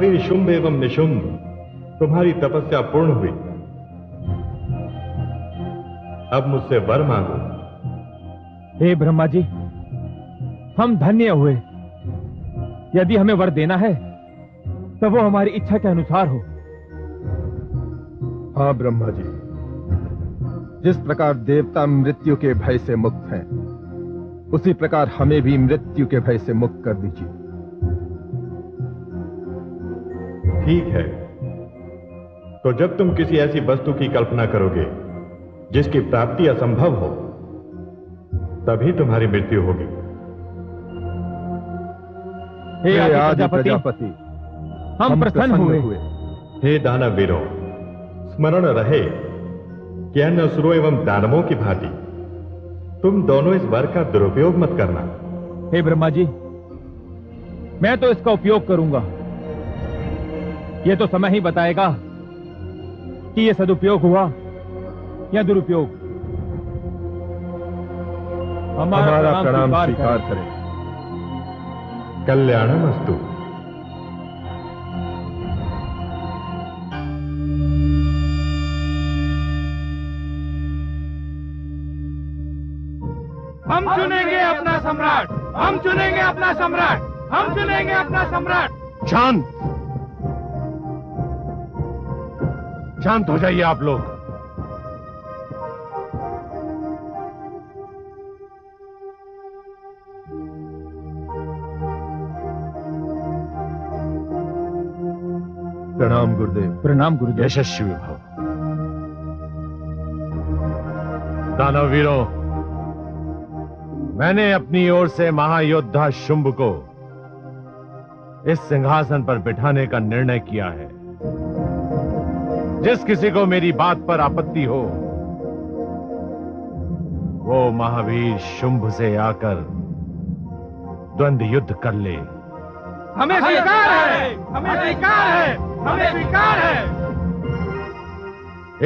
महावीर शुंभ एवं निशुंभ, तुम्हारी तपस्या पूर्ण हुई। अब मुझसे वर मांगो। हे ब्रह्मा जी, हम धन्य हुए। यदि हमें वर देना है तो वो हमारी इच्छा के अनुसार हो। हाँ ब्रह्मा जी, जिस प्रकार देवता मृत्यु के भय से मुक्त हैं, उसी प्रकार हमें भी मृत्यु के भय से मुक्त कर दीजिए। ठीक है, तो जब तुम किसी ऐसी वस्तु की कल्पना करोगे जिसकी प्राप्ति असंभव हो, तभी तुम्हारी मृत्यु होगी। हे आदि प्रजापति, हम प्रसन्न हुए। हे दानव वीरों, स्मरण रहे कि अन्य असुरों एवं दानवों की भांति तुम दोनों इस वर का दुरुपयोग मत करना। हे ब्रह्मा जी, मैं तो इसका उपयोग करूंगा। ये तो समय ही बताएगा कि ये सदुपयोग हुआ या दुरुपयोग। हमारा प्रणाम स्वीकार करें। कल्याणमस्तु। हम चुनेंगे अपना सम्राट, हम चुनेंगे अपना सम्राट, हम चुनेंगे अपना सम्राट। शांत, शांत हो जाइए आप लोग। प्रणाम गुरुदेव। प्रणाम गुरुदेव। यशस्वी भव। दानव वीरों, मैंने अपनी ओर से महायोद्धा शुंभ को इस सिंहासन पर बिठाने का निर्णय किया है। जिस किसी को मेरी बात पर आपत्ति हो, वो महावीर शुंभ से आकर द्वंद्व युद्ध कर ले। हमें स्वीकार है, हमें स्वीकार है, हमें स्वीकार है।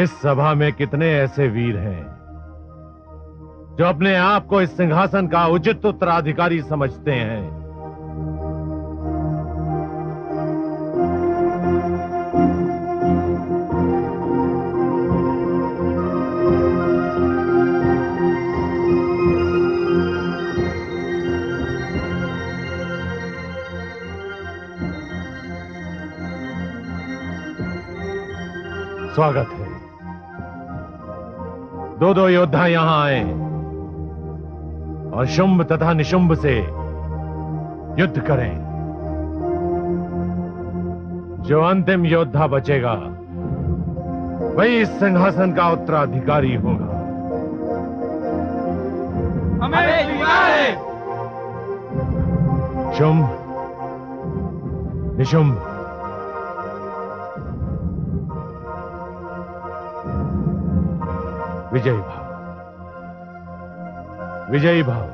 इस सभा में कितने ऐसे वीर हैं जो अपने आप को इस सिंहासन का उचित उत्तराधिकारी समझते हैं? स्वागत है। दो दो योद्धा यहां आए और शुंभ तथा निशुंभ से युद्ध करें। जो अंतिम योद्धा बचेगा वही इस सिंहासन का उत्तराधिकारी होगा। हमें स्वीकार है। शुंभ, निशुंभ, विजयी भाव, विजयी भाव।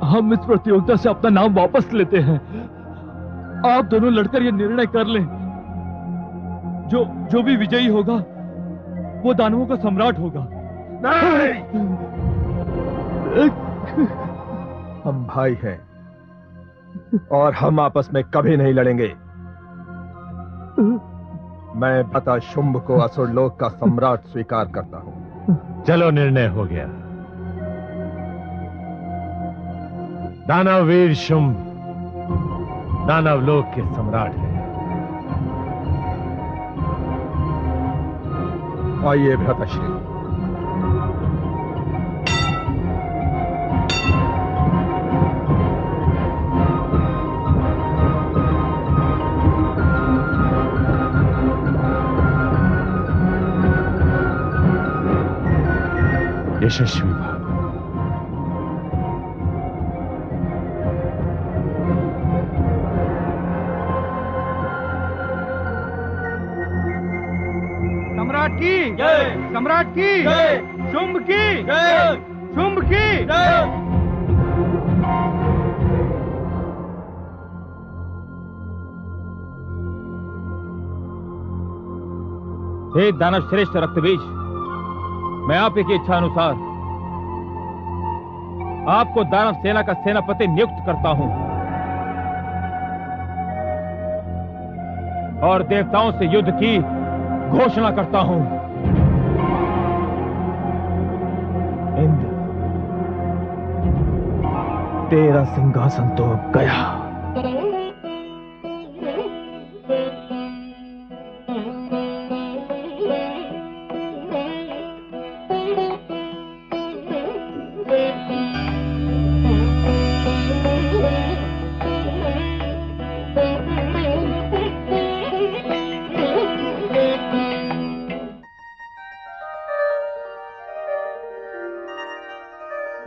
हम इस प्रतियोगिता से अपना नाम वापस लेते हैं। आप दोनों लड़कर ये निर्णय कर लें, जो भी विजयी होगा वो दानवों का सम्राट होगा। नहीं! हम भाई हैं और हम आपस में कभी नहीं लड़ेंगे। मैं भ्राता शुंभ को असुर लोक का सम्राट स्वीकार करता हूं। चलो, निर्णय हो गया। दानववीर शुंभ दानव लोक के सम्राट हैं। आइए भ्राताश्री। यशस्वी भाव। सम्राट की जय, सम्राट की जय, शुंभ की जय, शुंभ की जय। हे दानव श्रेष्ठ रक्तबीज, मैं आप की इच्छा अनुसार आपको दानव सेना का सेनापति नियुक्त करता हूं और देवताओं से युद्ध की घोषणा करता हूं। इंद्र, तेरा सिंहासन तो गया।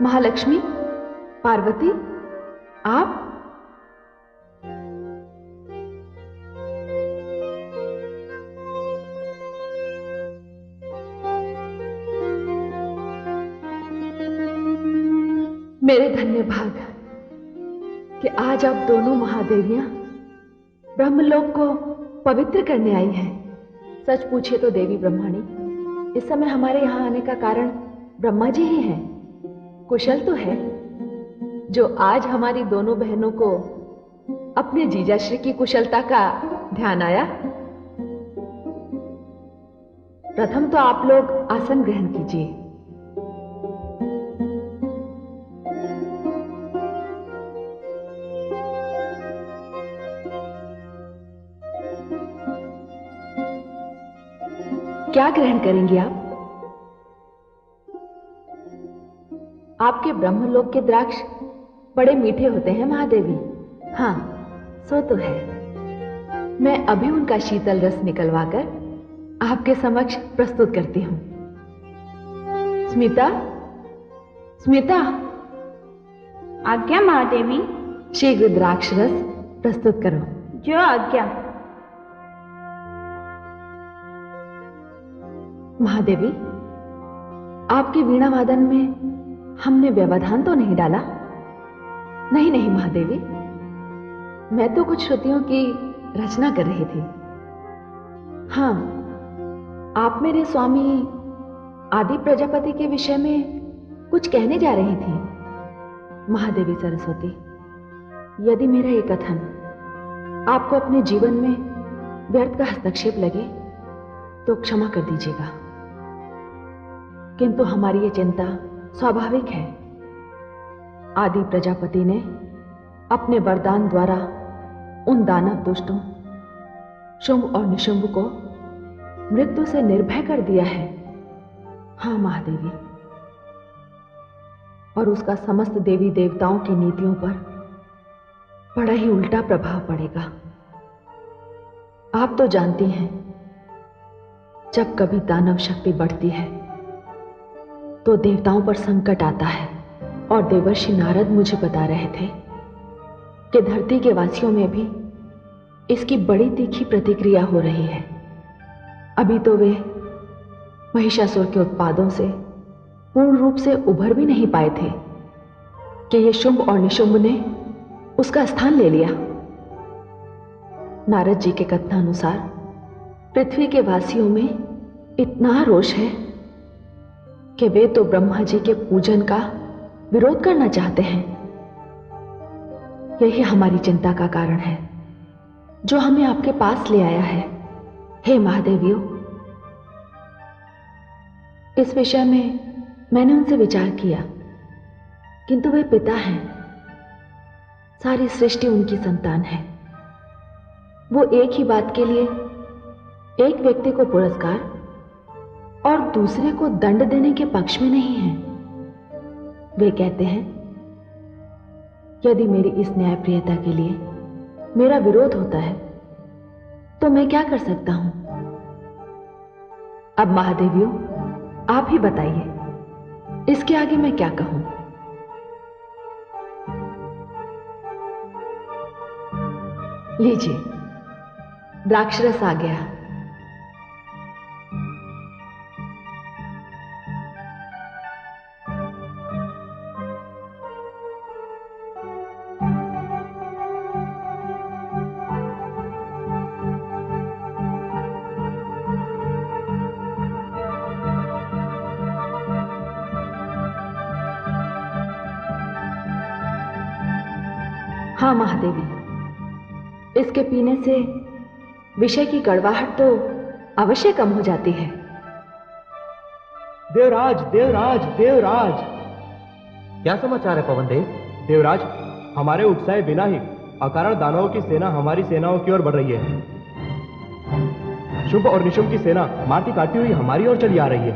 महालक्ष्मी, पार्वती, आप? मेरे धन्य भाग कि आज आप दोनों महादेवियां ब्रह्मलोक को पवित्र करने आई हैं। सच पूछे तो देवी ब्रह्माणी, इस समय हमारे यहां आने का कारण ब्रह्मा जी ही हैं। कुशल तो है जो आज हमारी दोनों बहनों को अपने जीजाश्री की कुशलता का ध्यान आया। प्रथम तो आप लोग आसन ग्रहण कीजिए। क्या ग्रहण करेंगी आप? आपके ब्रह्मलोक के द्राक्ष बड़े मीठे होते हैं महादेवी। हाँ, सो तो है। मैं अभी उनका शीतल रस निकलवाकर आपके समक्ष प्रस्तुत करती हूं। स्मिता, स्मिता। आज्ञा महादेवी। शीघ्र द्राक्ष रस प्रस्तुत करो। जो आज्ञा। महादेवी, आपके वीणा वादन में हमने व्यवधान तो नहीं डाला? नहीं नहीं महादेवी, मैं तो कुछ श्रुतियों की रचना कर रही थी। हाँ, आप मेरे स्वामी आदि प्रजापति के विषय में कुछ कहने जा रही थी। महादेवी सरस्वती, यदि मेरा ये कथन आपको अपने जीवन में व्यर्थ का हस्तक्षेप लगे तो क्षमा कर दीजिएगा, किंतु हमारी ये चिंता स्वाभाविक है। आदि प्रजापति ने अपने वरदान द्वारा उन दानव दुष्टों शुंभ और निशुंभ को मृत्यु से निर्भय कर दिया है। हाँ महादेवी, और उसका समस्त देवी देवताओं की नीतियों पर बड़ा ही उल्टा प्रभाव पड़ेगा। आप तो जानती हैं, जब कभी दानव शक्ति बढ़ती है तो देवताओं पर संकट आता है। और देवर्षि नारद मुझे बता रहे थे कि धरती के वासियों में भी इसकी बड़ी तीखी प्रतिक्रिया हो रही है। अभी तो वे महिषासुर के उत्पादों से पूर्ण रूप से उभर भी नहीं पाए थे कि ये शुंभ और निशुंभ ने उसका स्थान ले लिया। नारद जी के कथनानुसार पृथ्वी के वासियों में इतना रोष है कि वे तो ब्रह्मा जी के पूजन का विरोध करना चाहते हैं। यही हमारी चिंता का कारण है जो हमें आपके पास ले आया है। हे महादेवियों, इस विषय में मैंने उनसे विचार किया, किंतु वे पिता हैं, सारी सृष्टि उनकी संतान है। वो एक ही बात के लिए एक व्यक्ति को पुरस्कार और दूसरे को दंड देने के पक्ष में नहीं है। वे कहते हैं, यदि मेरी इस न्यायप्रियता के लिए मेरा विरोध होता है तो मैं क्या कर सकता हूं? अब महादेवियों, आप ही बताइए, इसके आगे मैं क्या कहूं? लीजिए, द्राक्षरस आ गया। हाँ महादेवी, इसके पीने से विषय की कड़वाहट तो अवश्य कम हो जाती है। देवराज, देवराज, देवराज। क्या समाचार है पवन देव? देवराज, हमारे उत्साह बिना ही अकारण दानवों की सेना हमारी सेनाओं की ओर बढ़ रही है। शुंभ और निशुंभ की सेना मारती काटती हुई हमारी ओर चली आ रही है।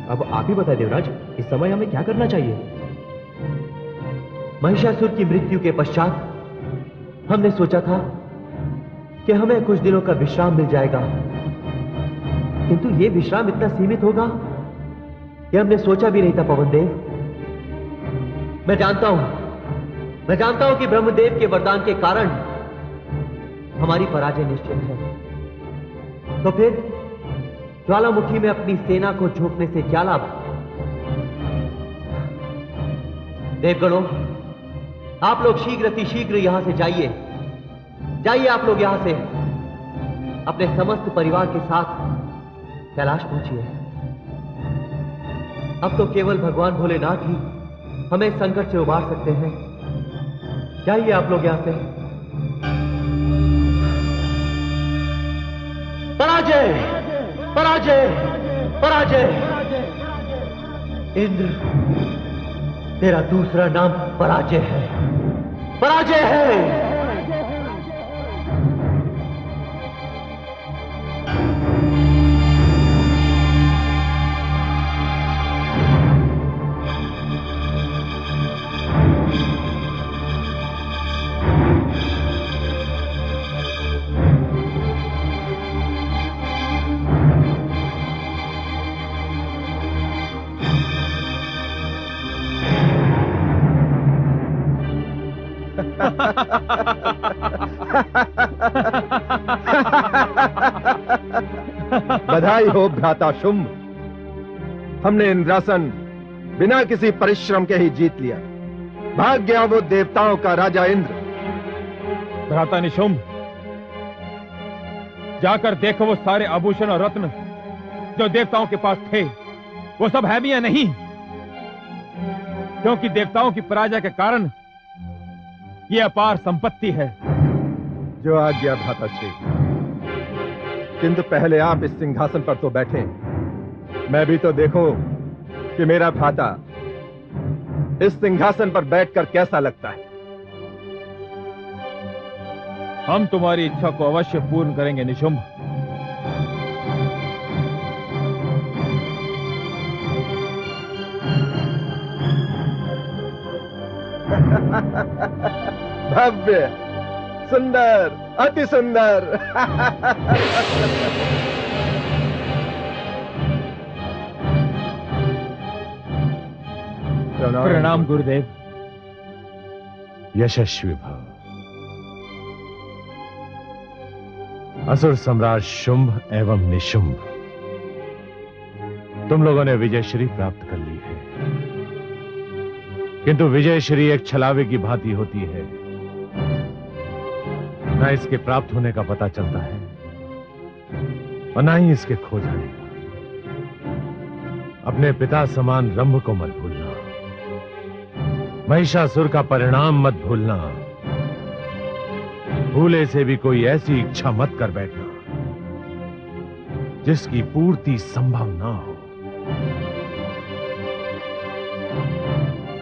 अब आप ही बताएं देवराज, इस समय हमें क्या करना चाहिए? महिषासुर की मृत्यु के पश्चात हमने सोचा था कि हमें कुछ दिनों का विश्राम मिल जाएगा, किंतु यह विश्राम इतना सीमित होगा यह हमने सोचा भी नहीं था पवन देव। मैं जानता हूं कि ब्रह्मदेव के वरदान के कारण हमारी पराजय निश्चित है। तो फिर ज्वालामुखी में अपनी सेना को झोंकने से क्या लाभ? देवगणों, आप लोग शीघ्र यहां से जाइए आप लोग यहां से अपने समस्त परिवार के साथ कैलाश पहुंचिए। अब तो केवल भगवान भोलेनाथ ही हमें इस संकट से उबार सकते हैं। जाइए आप लोग यहां से। पराजय, पराजय, पराजय। इंद्र, तेरा दूसरा नाम पराजय है, पराजय है। बधाई हो भ्राता शुंभ, हमने इंद्रासन बिना किसी परिश्रम के ही जीत लिया। भाग गया वो देवताओं का राजा इंद्र। भ्राता निशुंभ, जाकर देखो वो सारे आभूषण और रत्न जो देवताओं के पास थे, वो सब है भी या नहीं? क्योंकि देवताओं की पराजय के कारण ये अपार संपत्ति है। जो आज्ञा भ्राताश्री, किंतु पहले आप इस सिंहासन पर तो बैठे, मैं भी तो देखूं कि मेरा भ्राता इस सिंहासन पर बैठकर कैसा लगता है। हम तुम्हारी इच्छा को अवश्य पूर्ण करेंगे निशुंभ। भव्य, सुंदर, अति सुंदर। प्रणाम गुरुदेव। यशस्वी भव। असुर सम्राट शुंभ एवं निशुंभ, तुम लोगों ने विजयश्री प्राप्त कर ली है, किंतु विजयश्री एक छलावे की भांति होती है। न इसके प्राप्त होने का पता चलता है और न ही इसके खो जाने का। अपने पिता समान रंभ को मत भूलना, महिषासुर का परिणाम मत भूलना, भूले से भी कोई ऐसी इच्छा मत कर बैठना जिसकी पूर्ति संभव ना हो,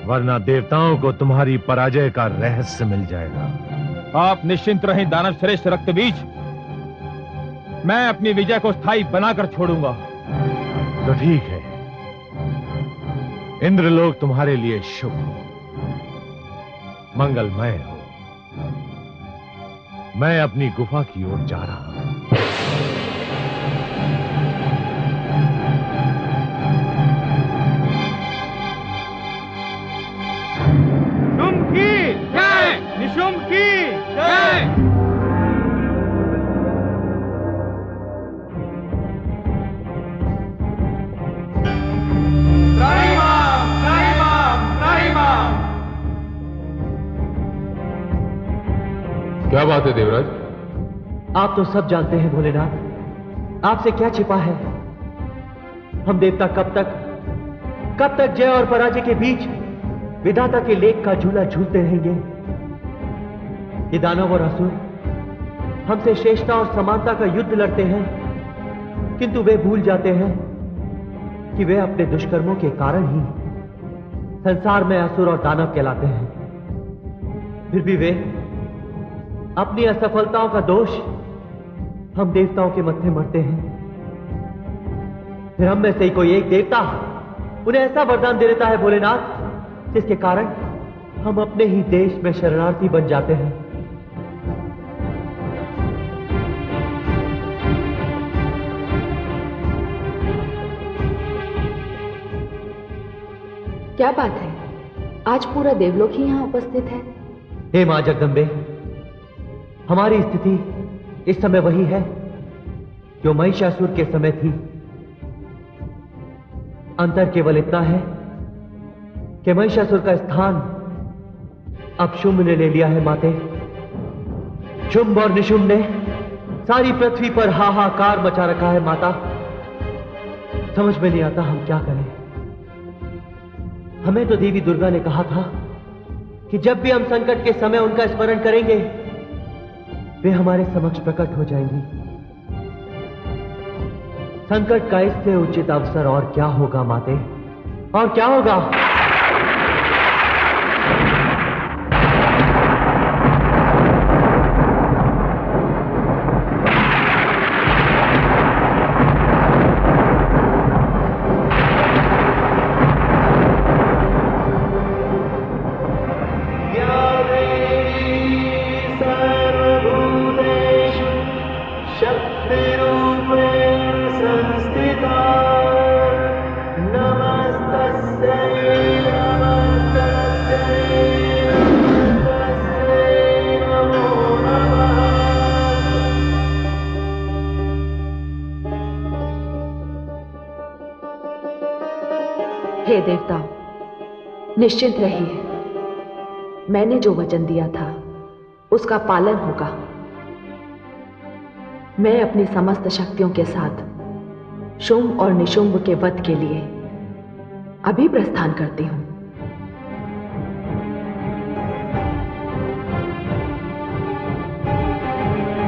वरना देवताओं को तुम्हारी पराजय का रहस्य मिल जाएगा। आप निश्चिंत रहें दानव श्रेष्ठ रक्तबीज, मैं अपनी विजय को स्थायी बनाकर छोड़ूंगा। तो ठीक है, इंद्रलोक तुम्हारे लिए शुभ हो, मंगलमय हो। मैं अपनी गुफा की ओर जा रहा हूं। शुंभ की जय, निशुंभ की जय। क्या बात है देवराज? आप तो सब जानते हैं भोलेनाथ, आपसे क्या छिपा है। हम देवता कब तक जय और पराजय के बीच विधाता के लेख का झूला झूलते रहेंगे। ये दानव और असुर हमसे श्रेष्ठता और समानता का युद्ध लड़ते हैं, किंतु वे भूल जाते हैं कि वे अपने दुष्कर्मों के कारण ही संसार में असुर और दानव कहलाते हैं। फिर भी वे अपनी असफलताओं का दोष हम देवताओं के मत्थे मरते हैं। फिर हम में से ही कोई एक देवता उन्हें ऐसा वरदान दे देता है भोलेनाथ, जिसके कारण हम अपने ही देश में शरणार्थी बन जाते हैं। क्या बात है? आज पूरा देवलोक ही यहां उपस्थित है। हे मां जगदम्बे, हमारी स्थिति इस समय वही है जो महिषासुर के समय थी। अंतर केवल इतना है कि महिषासुर का स्थान अब शुंभ ने ले लिया है। माते, शुंभ और निशुंभ ने सारी पृथ्वी पर हाहाकार मचा रखा है। माता, समझ में नहीं आता हम क्या करें। हमें तो देवी दुर्गा ने कहा था कि जब भी हम संकट के समय उनका स्मरण करेंगे वे हमारे समक्ष प्रकट हो जाएंगी। संकट का इससे उचित अवसर और क्या होगा माते, और क्या होगा? हे देवताओं, निश्चिंत रहिए। मैंने जो वचन दिया था उसका पालन होगा। मैं अपनी समस्त शक्तियों के साथ शुंभ और निशुंभ के वध के लिए अभी प्रस्थान करती हूं।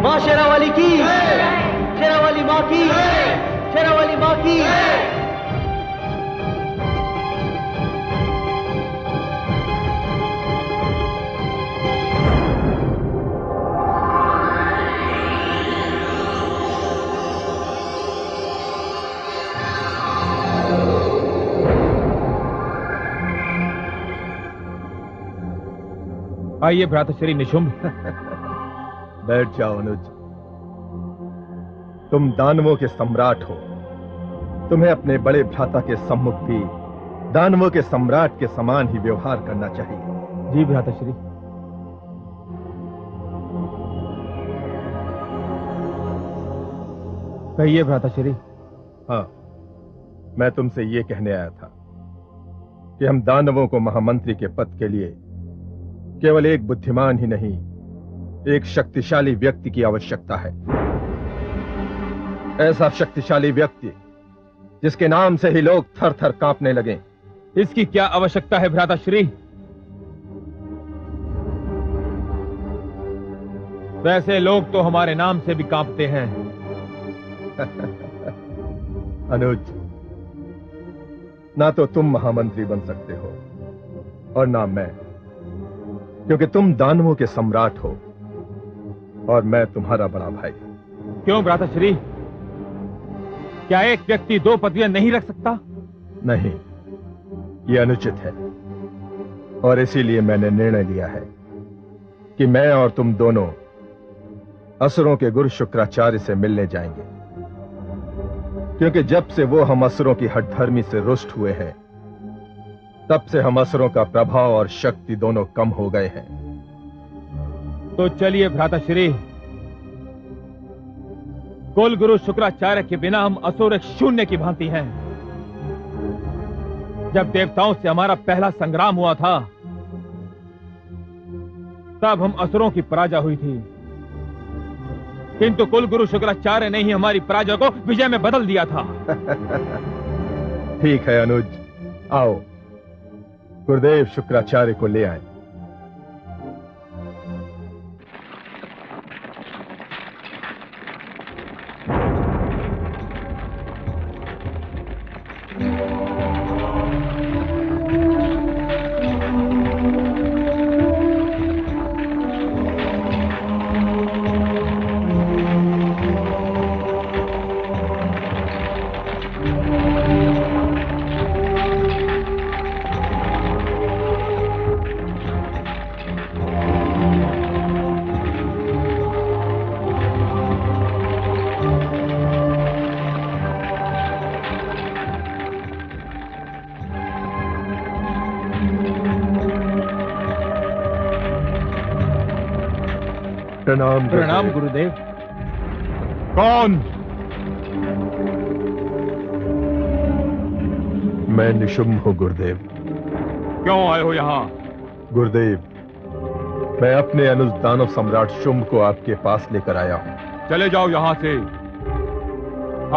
मां शेरावाली की, शेरावाली मां की, शेरावाली मां की। आइए भ्रातश्री निशुंभ। बैठ जाओ अनुज। तुम दानवों के सम्राट हो। तुम्हें अपने बड़े भ्राता के सम्मुख भी दानवों के सम्राट के समान ही व्यवहार करना चाहिए। जी भ्रातश्री। कहिए भ्रातश्री। हाँ, मैं तुमसे ये कहने आया था कि हम दानवों को महामंत्री के पद के लिए केवल एक बुद्धिमान ही नहीं, एक शक्तिशाली व्यक्ति की आवश्यकता है। ऐसा शक्तिशाली व्यक्ति जिसके नाम से ही लोग थर थर कांपने लगें। इसकी क्या आवश्यकता है भ्राताश्री? वैसे लोग तो हमारे नाम से भी कांपते हैं। अनुज, ना तो तुम महामंत्री बन सकते हो और ना मैं, क्योंकि तुम दानवों के सम्राट हो और मैं तुम्हारा बड़ा भाई। क्यों भ्राताश्री? क्या एक व्यक्ति दो पदवियां नहीं रख सकता? नहीं, यह अनुचित है और इसीलिए मैंने निर्णय लिया है कि मैं और तुम दोनों असुरों के गुरु शुक्राचार्य से मिलने जाएंगे, क्योंकि जब से वो हम असुरों की हठधर्मी से रुष्ट हुए हैं तब से हम असुरों का प्रभाव और शक्ति दोनों कम हो गए हैं। तो चलिए भ्राताश्री, कुल गुरु शुक्राचार्य के बिना हम असुर एक शून्य की भांति हैं। जब देवताओं से हमारा पहला संग्राम हुआ था तब हम असुरों की पराजय हुई थी, किंतु कुल गुरु शुक्राचार्य ने ही हमारी पराजय को विजय में बदल दिया था। ठीक है अनुज, आओ गुरुदेव शुक्राचार्य को ले आए। प्रणाम प्रणाम गुरुदेव। कौन? मैं निशुंभ हूं गुरुदेव। क्यों आए हो यहाँ? गुरुदेव, मैं अपने अनुज दानव सम्राट शुंभ को आपके पास लेकर आया हूं। चले जाओ यहाँ से।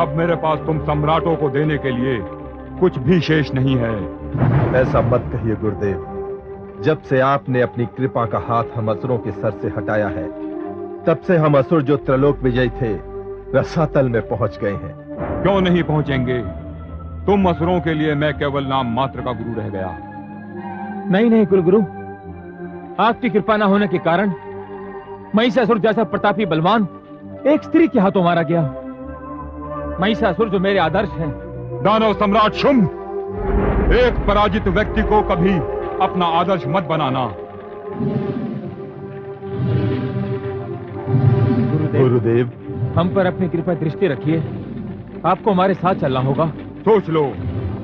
अब मेरे पास तुम सम्राटों को देने के लिए कुछ भी शेष नहीं है। ऐसा मत कहिए गुरुदेव। जब से आपने अपनी कृपा का हाथ हम असुरों के सर से हटाया है, तब से हम असुर जो त्रिलोक विजयी थे, रसातल में पहुंच गए हैं। क्यों नहीं पहुंचेंगे? तुम असुरों के लिए मैं केवल नाम मात्र का गुरु रह गया। नहीं नहीं कुलगुरु, आपकी कृपा न होने के कारण महिषासुर जैसा प्रतापी बलवान एक स्त्री के हाथों मारा गया। महिषासुर जो मेरे आदर्श हैं। दानव सम्राट शुंभ, एक पराजित व्यक्ति को कभी अपना आदर्श मत बनाना। गुरुदेव, हम पर अपनी कृपा दृष्टि रखिए। आपको हमारे साथ चलना होगा। सोच लो,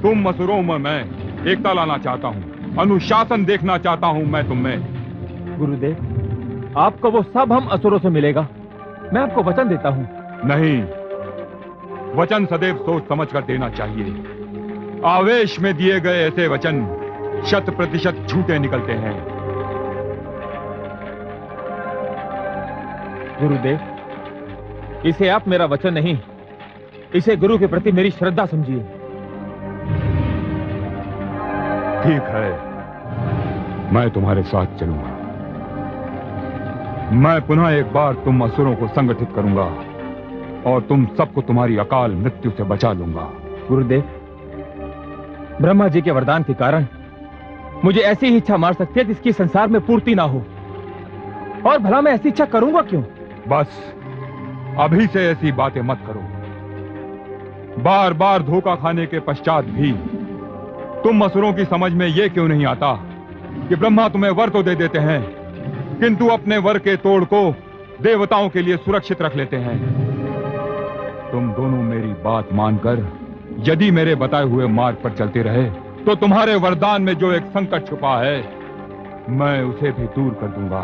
तुम असुरों में मैं एकता लाना चाहता हूँ, अनुशासन देखना चाहता हूँ मैं तुम में। गुरुदेव, आपको वो सब हम असुरों से मिलेगा, मैं आपको वचन देता हूँ। नहीं, वचन सदैव सोच समझ कर देना चाहिए। आवेश में दिए गए ऐसे वचन 100% झूठे निकलते हैं। गुरुदेव, इसे आप मेरा वचन नहीं, इसे गुरु के प्रति मेरी श्रद्धा समझिए। ठीक है, मैं तुम्हारे साथ चलूंगा। मैं पुनः एक बार तुम असुरों को संगठित करूंगा और तुम सबको तुम्हारी अकाल मृत्यु से बचा लूंगा। गुरुदेव, ब्रह्मा जी के वरदान के कारण मुझे ऐसी ही इच्छा मार सकती है जिसकी संसार में पूर्ति ना हो। और भला मैं ऐसी इच्छा करूंगा क्यों? बस अभी से ऐसी बातें मत करो। बार बार धोखा खाने के पश्चात भी तुम असुरों की समझ में यह क्यों नहीं आता कि ब्रह्मा तुम्हें वर तो दे देते हैं, किंतु अपने वर के तोड़ को देवताओं के लिए सुरक्षित रख लेते हैं। तुम दोनों मेरी बात मानकर यदि मेरे बताए हुए मार्ग पर चलते रहे तो तुम्हारे वरदान में जो एक संकट छुपा है, मैं उसे भी दूर कर दूंगा।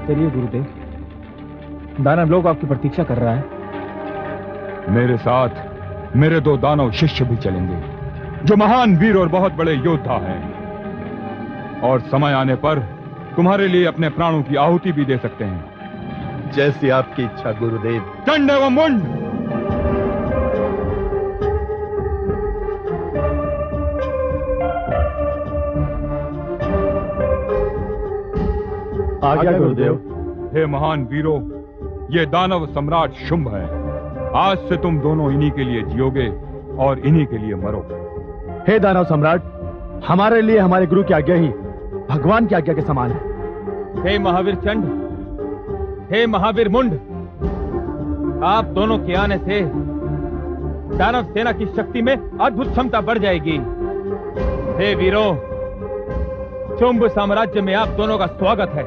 चलिए गुरुदेव, दानव लोग आपकी प्रतीक्षा कर रहा है। मेरे साथ मेरे 2 दानव शिष्य भी चलेंगे, जो महान वीर और बहुत बड़े योद्धा हैं, और समय आने पर तुम्हारे लिए अपने प्राणों की आहुति भी दे सकते हैं। जैसी आपकी इच्छा गुरुदेव। दंड एवं मुंड। आज्ञा गुरुदेव। हे महान वीरों, ये दानव सम्राट शुंभ है। आज से तुम दोनों इन्हीं के लिए जियोगे और इन्हीं के लिए मरो। हे दानव सम्राट, हमारे लिए हमारे गुरु की आज्ञा ही भगवान की आज्ञा के समान है। हे महावीर चंड, हे महावीर मुंड, आप दोनों के आने से दानव सेना की शक्ति में अद्भुत क्षमता बढ़ जाएगी। हे वीरों, शुंभ साम्राज्य में आप दोनों का स्वागत है।